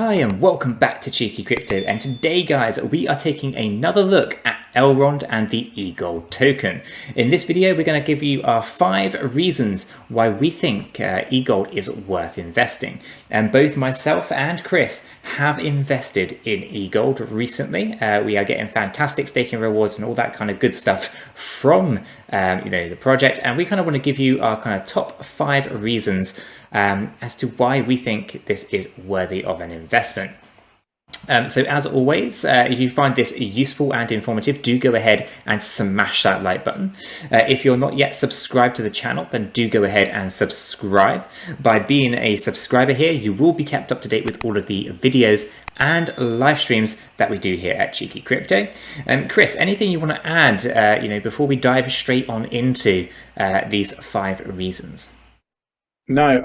Hi and welcome back to Cheeky Crypto, and today guys we are taking another look at Elrond and the EGLD token. In this video we're going to give you our 5 reasons why we think EGLD is worth investing, and both myself and Chris have invested in EGLD recently. We are getting fantastic staking rewards and all that kind of good stuff from the project, and we kind of want to give you our kind of top 5 reasons as to why we think this is worthy of an investment. So as always, if you find this useful and informative, do go ahead and smash that like button. If you're not yet subscribed to the channel, then do go ahead and subscribe. By being a subscriber here, you will be kept up to date with all of the videos and live streams that we do here at Cheeky Crypto. Chris, anything you want to add before we dive straight on into these 5 reasons? No,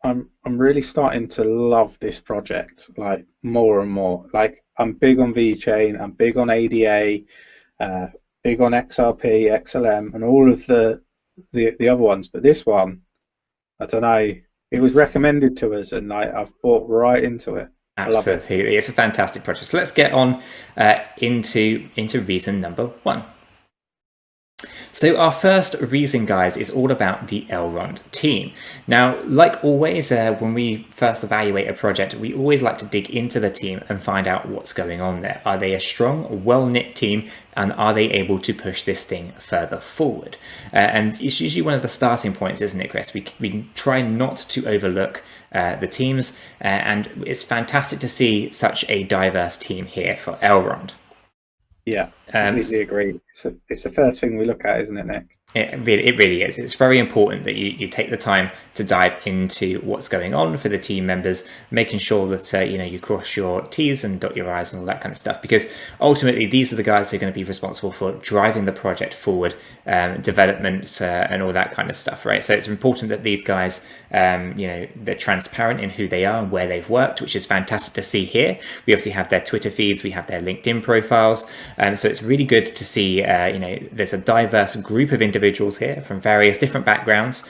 I'm really starting to love this project, like, more and more. Like, I'm big on VeChain, I'm big on ADA, big on XRP, XLM, and all of the other ones. But this one, I don't know. It was recommended to us, and I've bought right into it. Absolutely, it's a fantastic project. So let's get on into reason number 1. So our first reason, guys, is all about the Elrond team. Now, like always, when we first evaluate a project, we always like to dig into the team and find out what's going on there. Are they a strong, well-knit team, and are they able to push this thing further forward? And it's usually one of the starting points, isn't it, Chris? We try not to overlook the teams, and it's fantastic to see such a diverse team here for Elrond. Yeah, completely agree. It's the first thing we look at, isn't it, Nick? It really is. It's very important that you take the time to dive into what's going on for the team members, making sure that you cross your T's and dot your I's and all that kind of stuff, because ultimately these are the guys who are going to be responsible for driving the project forward, development and all that kind of stuff, right? So it's important that these guys, they're transparent in who they are and where they've worked, which is fantastic to see here. We obviously have their Twitter feeds, we have their LinkedIn profiles, so it's really good to see there's a diverse group of individuals here from various different backgrounds,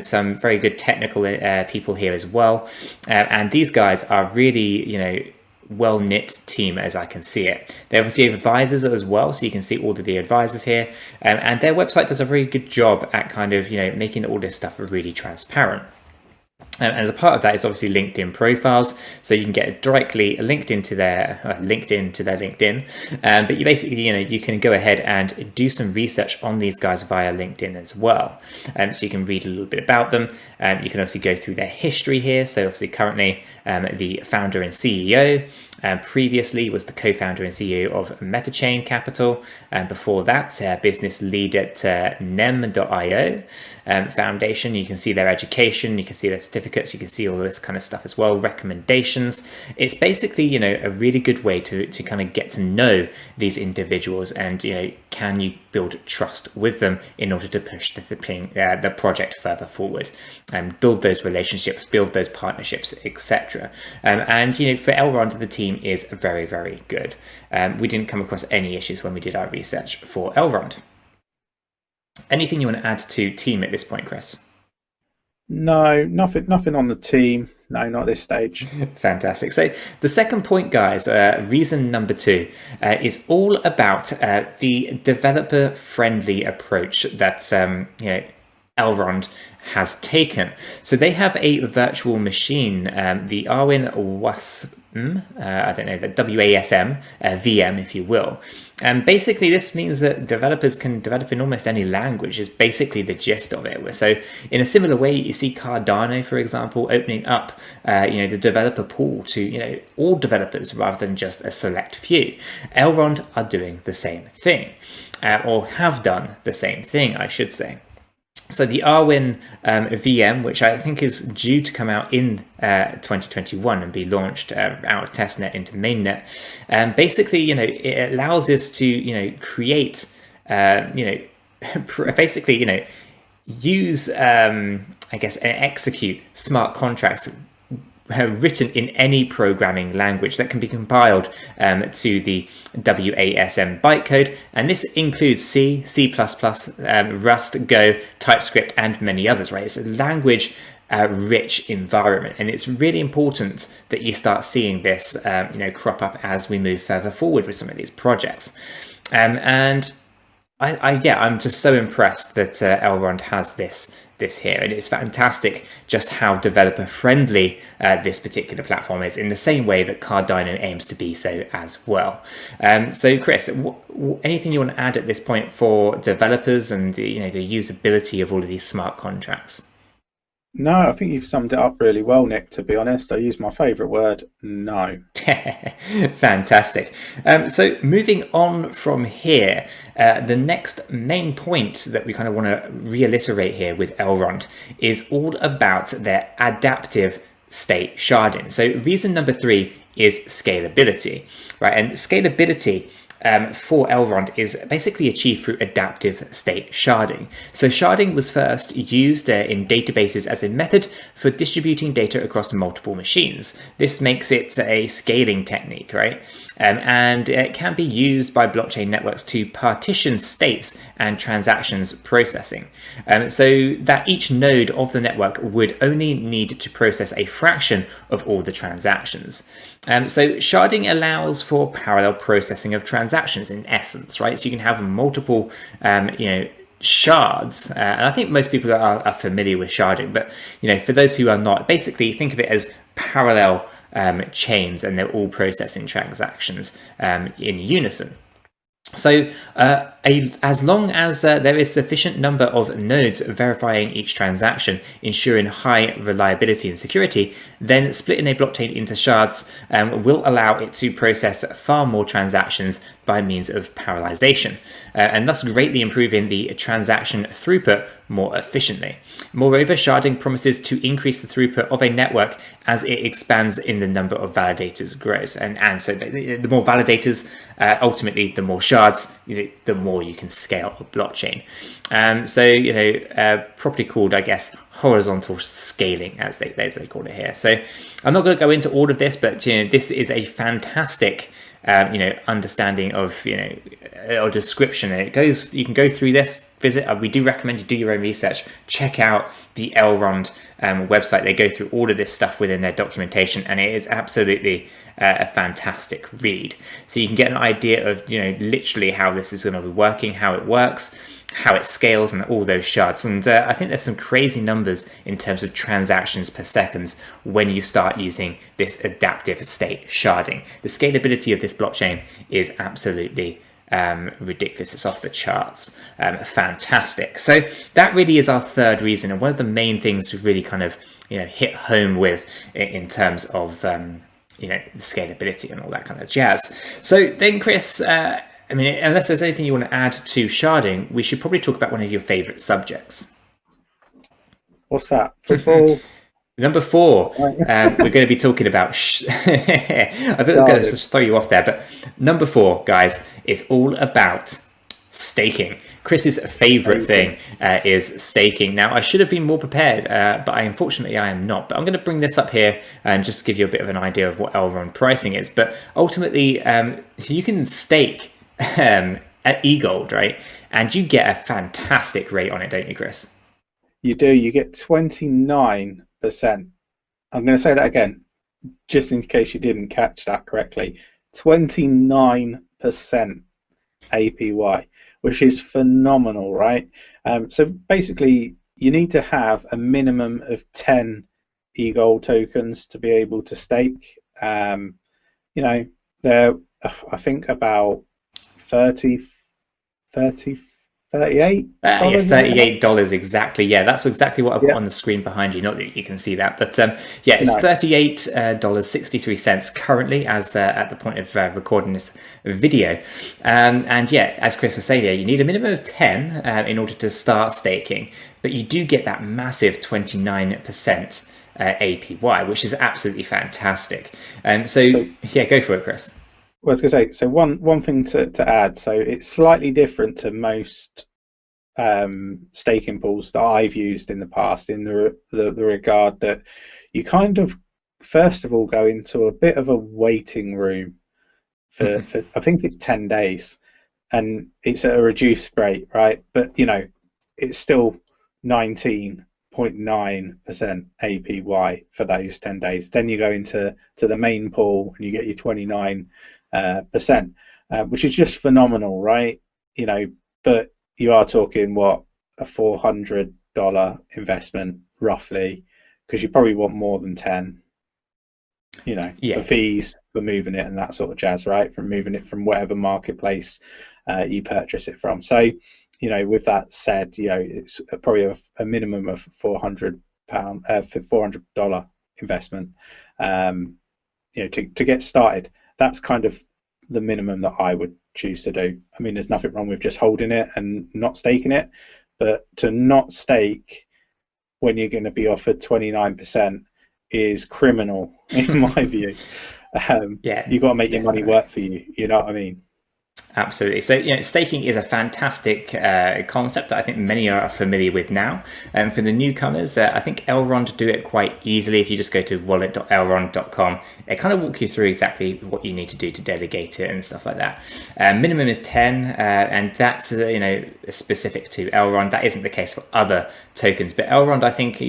some very good technical people here as well, and these guys are really well-knit team as I can see it. They obviously have advisors as well, so you can see all of the advisors here, and their website does a very good job at kind of making all this stuff really transparent. And as a part of that is obviously LinkedIn profiles, so you can get directly linked into their LinkedIn. But you basically, you can go ahead and do some research on these guys via LinkedIn as well. So you can read a little bit about them. You can obviously go through their history here. So obviously currently the founder and CEO. Previously was the co-founder and CEO of MetaChain Capital, and before that business lead at Nem.io Foundation. You can see their education, you can see their certificates, you can see all this kind of stuff as well, recommendations. It's basically a really good way to kind of get to know these individuals, and can you build trust with them in order to push the project further forward and build those relationships, build those partnerships, etc. And for Elrond, the team is very, very good. We didn't come across any issues when we did our research for Elrond. Anything you want to add to team at this point, Chris? No, nothing on the team. No, not at this stage. Fantastic. So the second point, guys, reason number 2 is all about the developer-friendly approach that Elrond has taken. So they have a virtual machine, the Arwin WASM, I don't know, the WASM VM, if you will. And basically this means that developers can develop in almost any language, is basically the gist of it. So in a similar way, you see Cardano, for example, opening up the developer pool to all developers rather than just a select few. Elrond are doing the same thing, or have done the same thing, I should say. So the Arwin VM, which I think is due to come out in 2021 and be launched out of testnet into mainnet, basically, it allows us to, create, basically, use, I guess, and execute smart contracts written in any programming language that can be compiled to the WASM bytecode, and this includes C, C++, Rust, Go, TypeScript, and many others, right? It's a language rich environment. And it's really important that you start seeing this, crop up as we move further forward with some of these projects. And I'm just so impressed that Elrond has this here, and it's fantastic just how developer friendly this particular platform is, in the same way that Cardano aims to be so as well. So Chris, anything you want to add at this point for developers and the usability of all of these smart contracts? No, I think you've summed it up really well, Nick, to be honest. I use my favourite word, no. Fantastic. So moving on from here, the next main point that we kind of want to reiterate here with Elrond is all about their adaptive state sharding. So reason number 3 is scalability, right? And scalability for Elrond is basically achieved through adaptive state sharding. So sharding was first used in databases as a method for distributing data across multiple machines. This makes it a scaling technique, right? And it can be used by blockchain networks to partition states and transactions processing, so that each node of the network would only need to process a fraction of all the transactions. So sharding allows for parallel processing of transactions in essence, right? So you can have multiple, shards, and I think most people are familiar with sharding, but for those who are not, basically think of it as parallel chains, and they're all processing transactions in unison. So as long as there is sufficient number of nodes verifying each transaction, ensuring high reliability and security, then splitting a blockchain into shards will allow it to process far more transactions by means of parallelization, and thus greatly improving the transaction throughput more efficiently. Moreover, sharding promises to increase the throughput of a network as it expands in the number of validators grows. And so the more validators, ultimately, the more shards, the more you can scale a blockchain. Properly called, I guess, horizontal scaling, as they call it here. So I'm not going to go into all of this, but this is a fantastic understanding of or description, and you can go through this, visit, we do recommend you do your own research, check out the Elrond website. They go through all of this stuff within their documentation, and it is absolutely a fantastic read. So you can get an idea of literally how this is going to be working, how it works, how it scales, and all those shards. And I think there's some crazy numbers in terms of transactions per second when you start using this adaptive state sharding. The scalability of this blockchain is absolutely ridiculous. It's off the charts. Fantastic. So that really is our third reason, and one of the main things to really kind of hit home with in terms of the scalability and all that kind of jazz. So then, Chris, unless there's anything you want to add to sharding, we should probably talk about one of your favorite subjects. What's that? Football? Number 4, we're going to be talking about... I thought I was going to just throw you off there, but number 4, guys, is all about staking. Chris's favorite thing is staking. Now, I should have been more prepared, but unfortunately I am not. But I'm going to bring this up here and just give you a bit of an idea of what Elrond pricing is. But ultimately, you can stake at EGLD, right? And you get a fantastic rate on it, don't you, Chris? You do. You get 29%. I'm going to say that again, just in case you didn't catch that correctly. 29% APY, which is phenomenal, right? So basically, you need to have a minimum of 10 EGLD tokens to be able to stake. They're, I think, about 38 $38 exactly. Yeah, that's exactly what I've got on the screen behind you. Not that you can see that, but it's $38.63 currently as at the point of recording this video. And yeah, as Chris was saying here, you need a minimum of 10 in order to start staking, but you do get that massive 29% APY, which is absolutely fantastic. So yeah, go for it, Chris. Well, I was going to say, so one thing to add, so it's slightly different to most staking pools that I've used in the past, in the regard that you kind of, first of all, go into a bit of a waiting room for I think it's 10 days, and it's at a reduced rate, right? But it's still 19.9% 0.9% APY for those 10 days. Then you go into the main pool and you get your 29%, which is just phenomenal, right? But you are talking what, a $400 investment roughly, because you probably want more than 10, for fees for moving it and that sort of jazz, right? From moving it from whatever marketplace you purchase it from. So, with that said, it's probably a minimum of $400 investment, to get started. That's kind of the minimum that I would choose to do. I mean, there's nothing wrong with just holding it and not staking it, but to not stake when you're going to be offered 29% is criminal in my view. You've got to make your money work for you. You know what I mean? Absolutely. So, staking is a fantastic concept that I think many are familiar with now. For the newcomers, I think Elrond do it quite easily. If you just go to wallet.elrond.com, they kind of walk you through exactly what you need to do to delegate it and stuff like that. Minimum is 10, and that's specific to Elrond. That isn't the case for other tokens, but Elrond, I think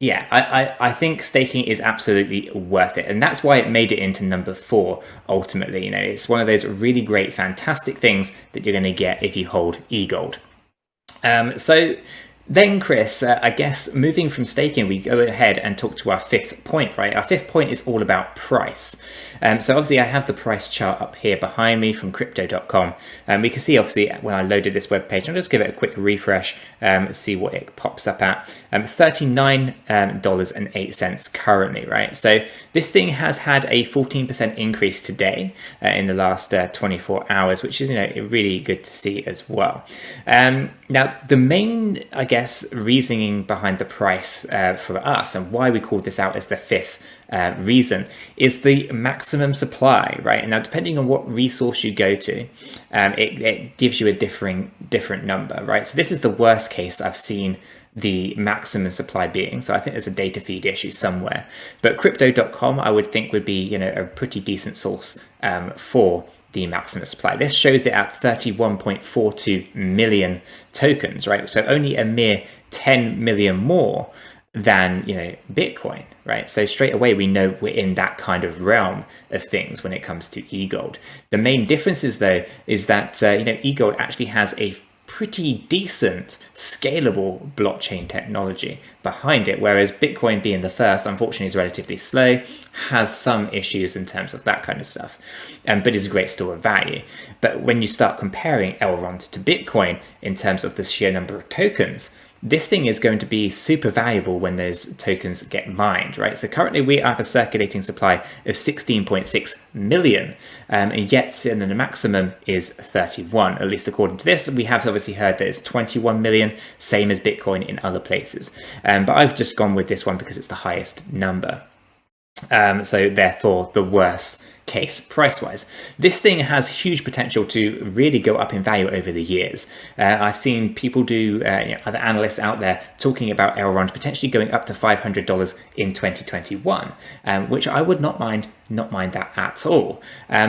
I think staking is absolutely worth it, and that's why it made it into number 4 ultimately. It's one of those really great, fantastic things that you're going to get if you hold EGLD. So then, Chris, I guess moving from staking, we go ahead and talk to our 5th point, right? Our 5th point is all about price. So obviously I have the price chart up here behind me from crypto.com. We can see obviously when I loaded this web page, I'll just give it a quick refresh, see what it pops up at. $39.08 currently, right? So this thing has had a 14% increase today in the last 24 hours, which is really good to see as well. Now the main, I guess, reasoning behind the price for us and why we called this out as the 5th reason is the maximum supply, right? And now depending on what resource you go to, it gives you a different number, right? So this is the worst case I've seen the maximum supply being. So I think there's a data feed issue somewhere, but crypto.com I would think would be a pretty decent source for the maximum supply. This shows it at 31.42 million tokens, right? So only a mere 10 million more than Bitcoin, right? So straight away we know we're in that kind of realm of things when it comes to EGLD. The main differences though is that EGLD actually has a pretty decent scalable blockchain technology behind it, whereas Bitcoin, being the first, unfortunately is relatively slow, has some issues in terms of that kind of stuff, but is a great store of value. But when you start comparing Elrond to Bitcoin in terms of the sheer number of tokens, this thing is going to be super valuable when those tokens get mined, right? So currently we have a circulating supply of 16.6 million, and yet the maximum is 31, at least according to this. We have obviously heard that it's 21 million, same as Bitcoin in other places. But I've just gone with this one because it's the highest number. So therefore the worst case price-wise. This thing has huge potential to really go up in value over the years. I've seen people do, other analysts out there talking about Elrond potentially going up to $500 in 2021, which I would not mind that at all.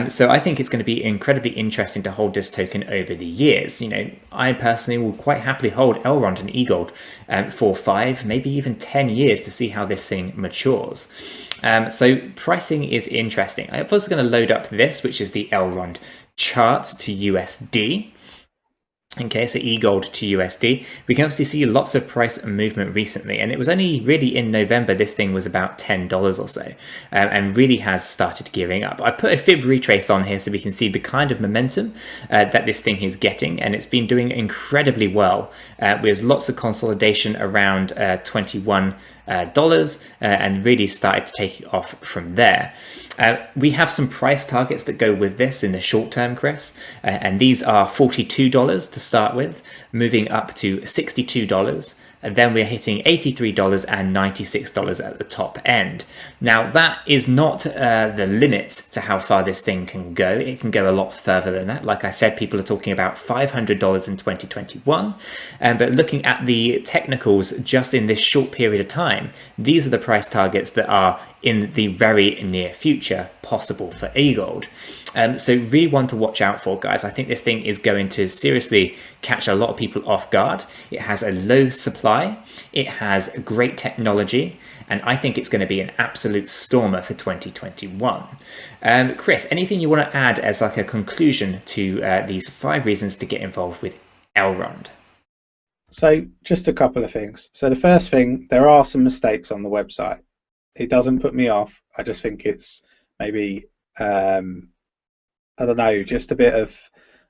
So I think it's going to be incredibly interesting to hold this token over the years. I personally will quite happily hold Elrond and EGLD for 5, maybe even 10 years to see how this thing matures. So pricing is interesting. I'm also going to load up this, which is the Elrond chart to USD. Okay, so EGLD to USD. We can obviously see lots of price movement recently, and it was only really in November this thing was about $10 or so, and really has started gearing up. I put a fib retrace on here so we can see the kind of momentum that this thing is getting, and it's been doing incredibly well with lots of consolidation around $21 and really started to take it off from there. We have some price targets that go with this in the short term, Chris, and these are $42 to start with, moving up to $62, and then we're hitting $83 and $96 at the top end. Now that is not the limit to how far this thing can go. It can go a lot further than that. Like I said, people are talking about $500 in 2021, but looking at the technicals just in this short period of time, these are the price targets that are in the very near future, impossible for EGLD. So really one to watch out for, guys. I think this thing is going to seriously catch a lot of people off guard. It has a low supply, it has great technology, and I think it's going to be an absolute stormer for 2021. Chris, anything you want to add as like a conclusion to these 5 reasons to get involved with Elrond? So just a couple of things. So the first thing, there are some mistakes on the website. It doesn't put me off. I just think it's maybe, I don't know, just a bit of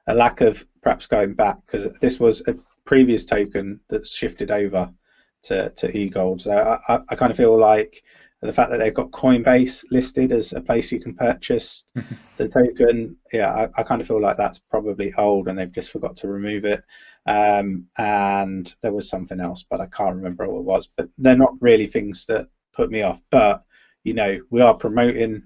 a lack of perhaps going back, because this was a previous token that's shifted over to EGLD. So I kind of feel like the fact that they've got Coinbase listed as a place you can purchase the token, yeah, I kind of feel like that's probably old and they've just forgot to remove it. And there was something else, but I can't remember what it was. But they're not really things that put me off. But you know, we are promoting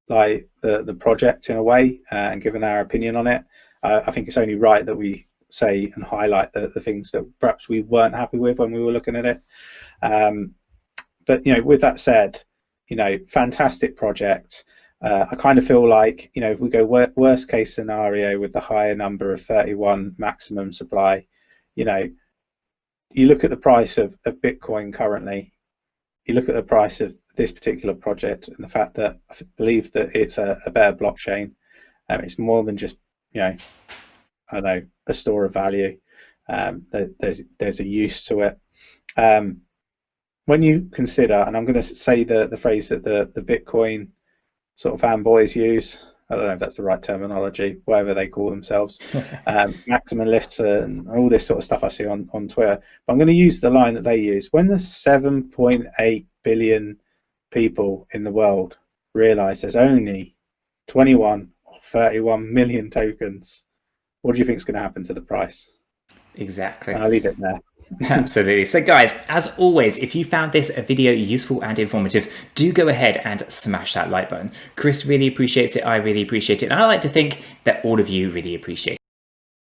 like the project in a way and giving our opinion on it. I think it's only right that we say and highlight the things that perhaps we weren't happy with when we were looking at it. But you know, with that said, you know, fantastic project. I kind of feel like, you know, if we go worst case scenario with the higher number of 31 maximum supply, you know, you look at the price of Bitcoin currently, you look at the price of this particular project and the fact that I believe that it's a better blockchain. It's more than just, you know, I don't know, a store of value. There's a use to it. When you consider, and I'm going to say the phrase that the Bitcoin sort of fanboys use, I don't know if that's the right terminology, whatever they call themselves, maximalists and all this sort of stuff I see on Twitter. But I'm going to use the line that they use. When the 7.8 billion people in the world realize there's only 21 or 31 million tokens, what do you think is going to happen to the price? Exactly. And I'll leave it there. Absolutely. So guys, as always, if you found this video useful and informative, do go ahead and smash that like button. Chris really appreciates it. I really appreciate it. And I like to think that all of you really appreciate it.